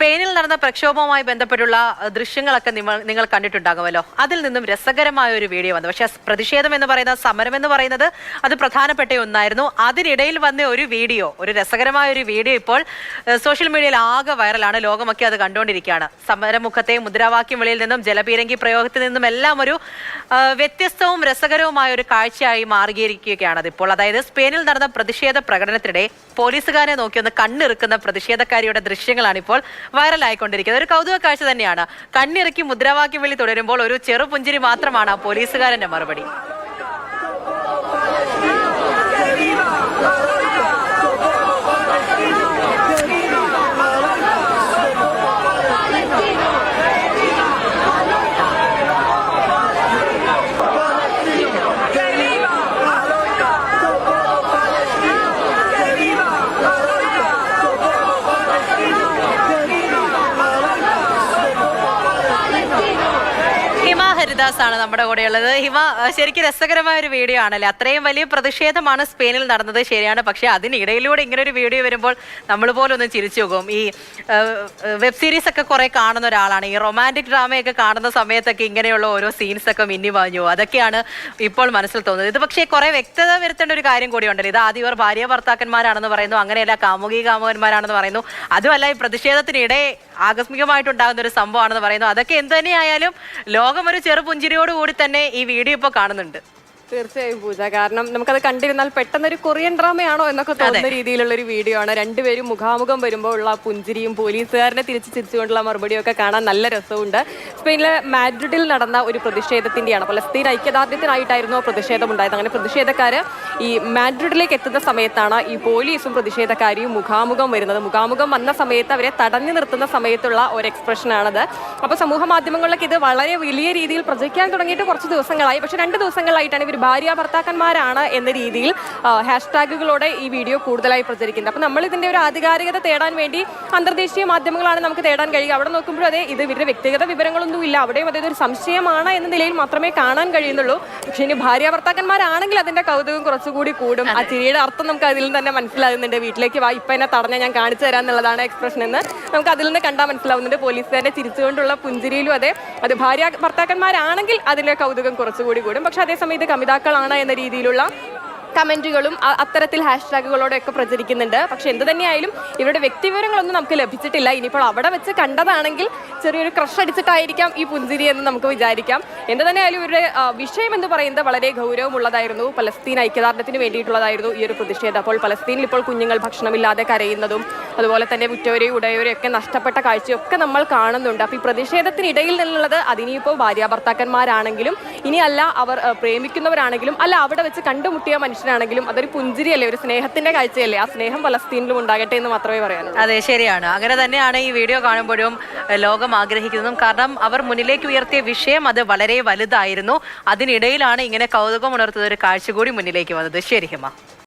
സ്പെയിനിൽ നടന്ന പ്രക്ഷോഭവുമായി ബന്ധപ്പെട്ടുള്ള ദൃശ്യങ്ങളൊക്കെ നിങ്ങൾ കണ്ടിട്ടുണ്ടാകുമല്ലോ. അതിൽ നിന്നും രസകരമായ ഒരു വീഡിയോ വന്നു. പക്ഷെ പ്രതിഷേധം എന്ന് പറയുന്ന, സമരം എന്ന് പറയുന്നത് അത് പ്രധാനപ്പെട്ട ഒന്നായിരുന്നു. അതിനിടയിൽ വന്ന ഒരു വീഡിയോ, ഒരു രസകരമായ ഒരു വീഡിയോ ഇപ്പോൾ സോഷ്യൽ മീഡിയയിൽ ആകെ വൈറലാണ്. ലോകമൊക്കെ അത് കണ്ടുകൊണ്ടിരിക്കുകയാണ്. സമരമുഖത്തെ മുദ്രാവാക്യം വിളിയിൽ നിന്നും ജലപീരങ്കി പ്രയോഗത്തിൽ നിന്നും എല്ലാം ഒരു വ്യത്യസ്തവും രസകരവുമായ ഒരു കാഴ്ചയായി മാറിയിരിക്കുകയാണ് അതിപ്പോൾ. അതായത് സ്പെയിനിൽ നടന്ന പ്രതിഷേധ പ്രകടനത്തിനിടെ പോലീസുകാരെ നോക്കി ഒന്ന് കണ്ണിറുക്കുന്ന പ്രതിഷേധക്കാരിയുടെ ദൃശ്യങ്ങളാണ് ഇപ്പോൾ വൈറലായിക്കൊണ്ടിരിക്കുന്നത്. ഒരു കൗതുക കാഴ്ച തന്നെയാണ്. കണ്ണിറുക്കി മുദ്രാവാക്യം വിളി തുടരുമ്പോൾ ഒരു ചെറുപുഞ്ചിരി മാത്രമാണ് ആ പോലീസുകാരന്റെ മറുപടി. ഹരിദാസ് ആണ് നമ്മുടെ കൂടെയുള്ളത്. ഹിമ, ശരിക്കും രസകരമായ ഒരു വീഡിയോ ആണല്ലേ? അത്രയും വലിയ പ്രതിഷേധമാണ് സ്പെയിനിൽ നടന്നത്, ശരിയാണ്. പക്ഷെ അതിനിടയിലൂടെ ഇങ്ങനെ ഒരു വീഡിയോ വരുമ്പോൾ നമ്മൾ പോലും ഒന്ന് ചിരിച്ചു പോകും. ഈ വെബ് സീരീസ് ഒക്കെ കുറെ കാണുന്ന ഒരാളാണ്. ഈ റൊമാൻറ്റിക് ഡ്രാമയൊക്കെ കാണുന്ന സമയത്തൊക്കെ ഇങ്ങനെയുള്ള ഓരോ സീൻസ് ഒക്കെ മിന്നി വാങ്ങുമോ, അതൊക്കെയാണ് ഇപ്പോൾ മനസ്സിൽ തോന്നുന്നത്. ഇത് പക്ഷേ കുറെ വ്യക്തത വരുത്തേണ്ട ഒരു കാര്യം കൂടി ഉണ്ടല്ലോ. ഇത് ആദ്യം ഇവർ ഭാര്യ ഭർത്താക്കന്മാരാണെന്ന് പറയുന്നു, അങ്ങനെയല്ല കാമുകന്മാരാണെന്ന് പറയുന്നു. അതുമല്ല, ഈ പ്രതിഷേധത്തിനിടെ ആകസ്മികമായിട്ടുണ്ടാകുന്ന ഒരു സംഭവമാണെന്ന് പറയുന്നു. അതൊക്കെ എന്ത് തന്നെയായാലും ലോകം ഒരു ചെറുപുഞ്ചിരിയോടുകൂടി തന്നെ ഈ വീഡിയോ ഇപ്പോൾ കാണുന്നുണ്ട്. തീർച്ചയായും പൂജ, കാരണം നമുക്കത് കണ്ടിരുന്നാൽ പെട്ടെന്നൊരു കൊറിയൻ ഡ്രാമയാണോ എന്നൊക്കെ തോന്നുന്ന രീതിയിലുള്ള ഒരു വീഡിയോ ആണ്. രണ്ടുപേരും മുഖാമുഖം വരുമ്പോൾ ഉള്ള പുഞ്ചിരിയും പോലീസുകാരനെ തിരിച്ച് ചിരിച്ചുകൊണ്ടുള്ള മറുപടിയും ഒക്കെ കാണാൻ നല്ല രസമുണ്ട്. സ്പെയിനിലെ മാഡ്രിഡിൽ നടന്ന ഒരു പ്രതിഷേധത്തിന്റെയാണ്. പലസ്തീൻ ഐക്യദാർഢ്യത്തിനായിട്ടായിരുന്നു പ്രതിഷേധം ഉണ്ടായത്. അങ്ങനെ പ്രതിഷേധക്കാര് ഈ മാഡ്രിഡിലേക്ക് എത്തുന്ന സമയത്താണ് ഈ പോലീസും പ്രതിഷേധക്കാരിയും മുഖാമുഖം വരുന്നത്. മുഖാമുഖം വന്ന സമയത്ത് അവരെ തടഞ്ഞു നിർത്തുന്ന സമയത്തുള്ള ഒരു എക്സ്പ്രഷനാണത്. അപ്പോൾ സമൂഹ മാധ്യമങ്ങളിലൊക്കെ ഇത് വളരെ വലിയ രീതിയിൽ പ്രചരിക്കാൻ തുടങ്ങിയിട്ട് കുറച്ച് ദിവസങ്ങളായി. പക്ഷെ 2 ദിവസങ്ങളായിട്ടാണ് ഇവർ ഭാര്യ ഭർത്താക്കന്മാരാണ് എന്ന രീതിയിൽ ഹാഷ്ടാഗുകളോടെ ഈ വീഡിയോ കൂടുതലായി പ്രചരിക്കുന്നത്. അപ്പോൾ നമ്മൾ ഇതിന്റെ ഒരു ആധികാരികത തേടാൻ വേണ്ടി അന്തർദേശീയ മാധ്യമങ്ങളാണ് നമുക്ക് തേടാൻ കഴിയുക. അവിടെ നോക്കുമ്പോൾ അതെ, ഇത് ഇവരുടെ വ്യക്തിഗത വിവരങ്ങളൊന്നും ഇല്ല, അവിടെയും അതായത് ഒരു സംശയമാണ് എന്ന നിലയിൽ മാത്രമേ കാണാൻ കഴിയുന്നുള്ളൂ. പക്ഷെ ഇനി ഭാര്യ ഭർത്താക്കന്മാരാണെങ്കിൽ അതിന്റെ കൗതുകം കുറച്ചുകൂടി കൂടും. ആ ചിരിയുടെ അർത്ഥം നമുക്ക് അതിൽ തന്നെ മനസ്സിലാകുന്നുണ്ട്. വീട്ടിലേക്ക് വാ, ഇപ്പം എന്നെ തടഞ്ഞ ഞാൻ കാണിച്ചു തരാം എന്നുള്ളതാണ് എക്സ്പ്രഷൻ എന്ന് നമുക്ക് അതിൽ നിന്ന് കണ്ടാൽ മനസ്സിലാവുന്നുണ്ട്. പോലീസുകാരെ ചിരിച്ചുകൊണ്ടുള്ള പുഞ്ചിരിയിലും അതെ, അത് ഭാര്യ ഭർത്താക്കന്മാരാണെങ്കിൽ അതിന്റെ കൗതുകം കുറച്ചുകൂടി കൂടും. പക്ഷെ അതേസമയം ഇത് കമിതാക്കളാണ് എന്ന രീതിയിലുള്ള കമന്റുകളും അത്തരത്തിൽ ഹാഷ്ടാഗുകളോടൊക്കെ പ്രചരിക്കുന്നുണ്ട്. പക്ഷെ എന്ത് തന്നെയായാലും ഇവരുടെ വ്യക്തിവിവരങ്ങളൊന്നും നമുക്ക് ലഭിച്ചിട്ടില്ല. ഇനിയിപ്പോൾ അവിടെ വെച്ച് കണ്ടതാണെങ്കിൽ ചെറിയൊരു ക്രഷ് അടിച്ചിട്ടായിരിക്കാം ഈ പുഞ്ചിരി എന്ന് നമുക്ക് വിചാരിക്കാം. എന്ത് തന്നെയായാലും ഇവരുടെ വിഷയം എന്ന് പറയുന്നത് വളരെ ഗൗരവമുള്ളതായിരുന്നു. പലസ്തീൻ ഐക്യദാർഢ്യത്തിന് വേണ്ടിയിട്ടുള്ളതായിരുന്നു ഈ ഒരു പ്രതിഷേധം. അപ്പോൾ പലസ്തീനിൽ ഇപ്പോൾ കുഞ്ഞുങ്ങൾ ഭക്ഷണമില്ലാതെ കരയുന്നതും അതുപോലെ തന്നെ ഉറ്റവരെയും ഉടയവരെയും ഒക്കെ നഷ്ടപ്പെട്ട കാഴ്ചയൊക്കെ നമ്മൾ കാണുന്നുണ്ട്. അപ്പോൾ ഈ പ്രതിഷേധത്തിനിടയിൽ നിന്നുള്ളത് അതിനിപ്പോൾ ഭാര്യ ഭർത്താക്കന്മാരാണെങ്കിലും ഇനിയല്ല അവർ പ്രേമിക്കുന്നവരാണെങ്കിലും അല്ല അവിടെ വെച്ച് കണ്ടുമുട്ടിയ മനുഷ്യനാണെങ്കിലും അതൊരു പുഞ്ചിരിയല്ലേ, ഒരു സ്നേഹത്തിന്റെ കാഴ്ചയല്ലേ. ആ സ്നേഹം പലസ്തീനിലും ഉണ്ടാകട്ടെ എന്ന് മാത്രമേ പറയാനുള്ളൂ. അതെ, ശരിയാണ്. അങ്ങനെ തന്നെയാണ് ഈ വീഡിയോ കാണുമ്പോഴും ലോകം ആഗ്രഹിക്കുന്നതും. കാരണം അവർ മുന്നിലേക്ക് ഉയർത്തിയ വിഷയം അത് വളരെ വലുതായിരുന്നു. അതിനിടയിലാണ് ഇങ്ങനെ കൗതുകം ഉണർത്തുന്ന ഒരു കാഴ്ച കൂടി മുന്നിലേക്ക് വന്നത്. ശരി ഹിമ.